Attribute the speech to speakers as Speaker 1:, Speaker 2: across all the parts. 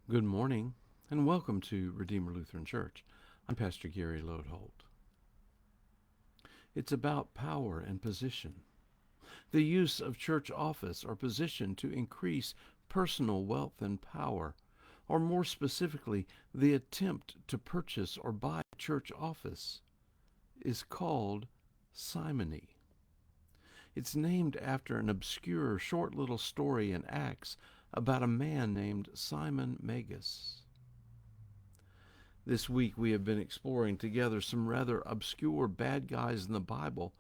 Speaker 1: Good morning, and welcome to Redeemer Lutheran Church. I'm Pastor Gary Lodeholt. It's about power and position. The use of church office or position to increase personal wealth and power, or more specifically, the attempt to purchase or buy church office, is called simony. It's named after an obscure short little story in Acts about a man named Simon Magus. This week we have been exploring together some rather obscure bad guys in the Bible,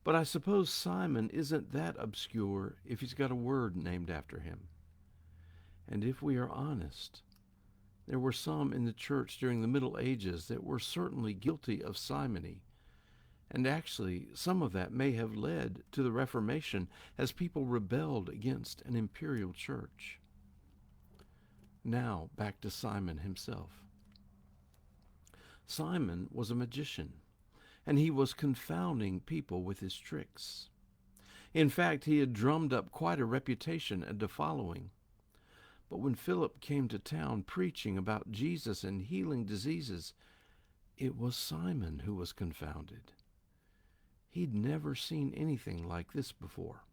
Speaker 1: but I suppose Simon isn't that obscure if he's got a word named after him. And if we are honest, there were some in the church during the Middle Ages that were certainly guilty of simony. And actually, some of that may have led to the Reformation as people rebelled against an imperial church. Now, back to Simon himself. Simon was a magician, and he was confounding people with his tricks. In fact, he had drummed up quite a reputation and a following. But when Philip came to town preaching about Jesus and healing diseases, it was Simon who was confounded. He'd never seen anything like this before.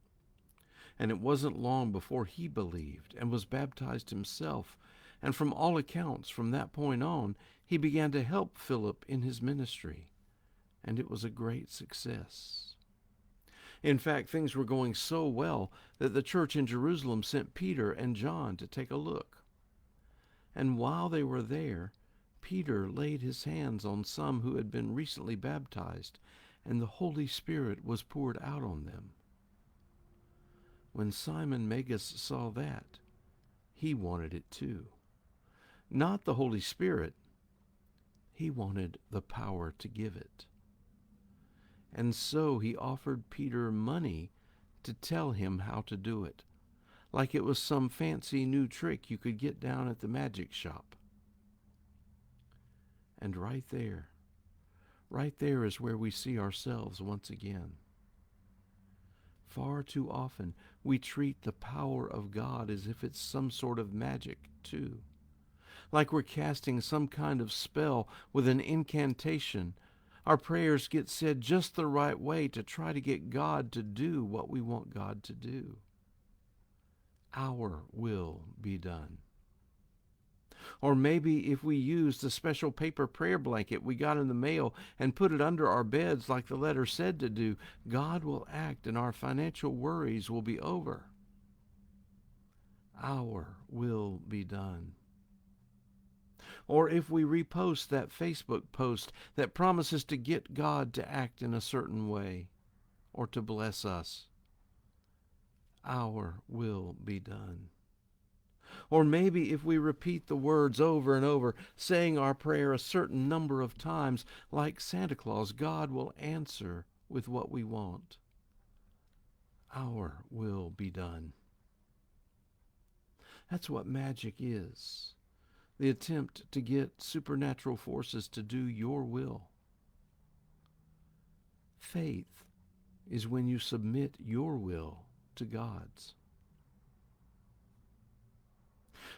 Speaker 1: And it wasn't long before he believed and was baptized himself. And from all accounts, from that point on, he began to help Philip in his ministry. And it was a great success. In fact, things were going so well that the church in Jerusalem sent Peter and John to take a look. And while they were there, Peter laid his hands on some who had been recently baptized, and the Holy Spirit was poured out on them. When Simon Magus saw that, he wanted it too. Not the Holy Spirit, he wanted the power to give it. And so he offered Peter money to tell him how to do it, like it was some fancy new trick you could get down at the magic shop. And right there is where we see ourselves once again. Far too often we treat the power of God as if it's some sort of magic too, like we're casting some kind of spell with an incantation. Our prayers get said just the right way to try to get God to do what we want God to do. Our will be done. Or maybe if we use the special paper prayer blanket we got in the mail and put it under our beds like the letter said to do, God will act and our financial worries will be over. Our will be done. Or if we repost that Facebook post that promises to get God to act in a certain way or to bless us, our will be done. Or maybe if we repeat the words over and over, saying our prayer a certain number of times, like Santa Claus, God will answer with what we want. Our will be done. That's what magic is. The attempt to get supernatural forces to do your will. Faith is when you submit your will to God's.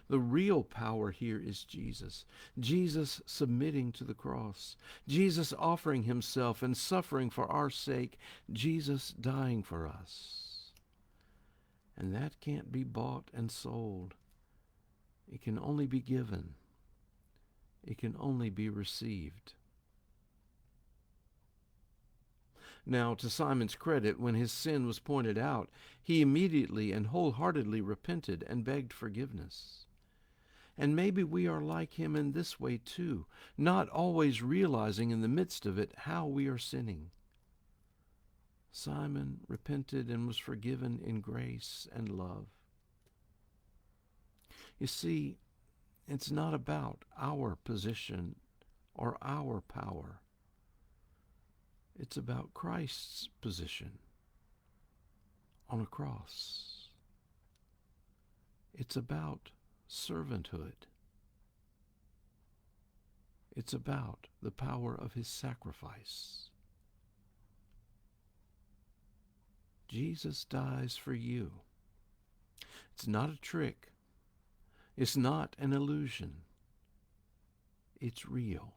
Speaker 1: The real power here is Jesus. Jesus submitting to the cross. Jesus offering himself and suffering for our sake. Jesus dying for us. And that can't be bought and sold. It can only be given. It can only be received. Now, to Simon's credit, when his sin was pointed out, he immediately and wholeheartedly repented and begged forgiveness. And maybe we are like him in this way too, not always realizing in the midst of it how we are sinning. Simon repented and was forgiven in grace and love. You see, it's not about our position or our power. It's about Christ's position on a cross. It's about servanthood. It's about the power of his sacrifice. Jesus dies for you. It's not a trick. is not an illusion. It's real.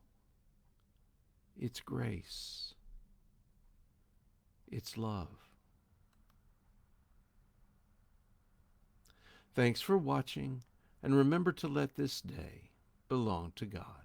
Speaker 1: It's grace. It's love. Thanks for watching, and remember to let this day belong to God.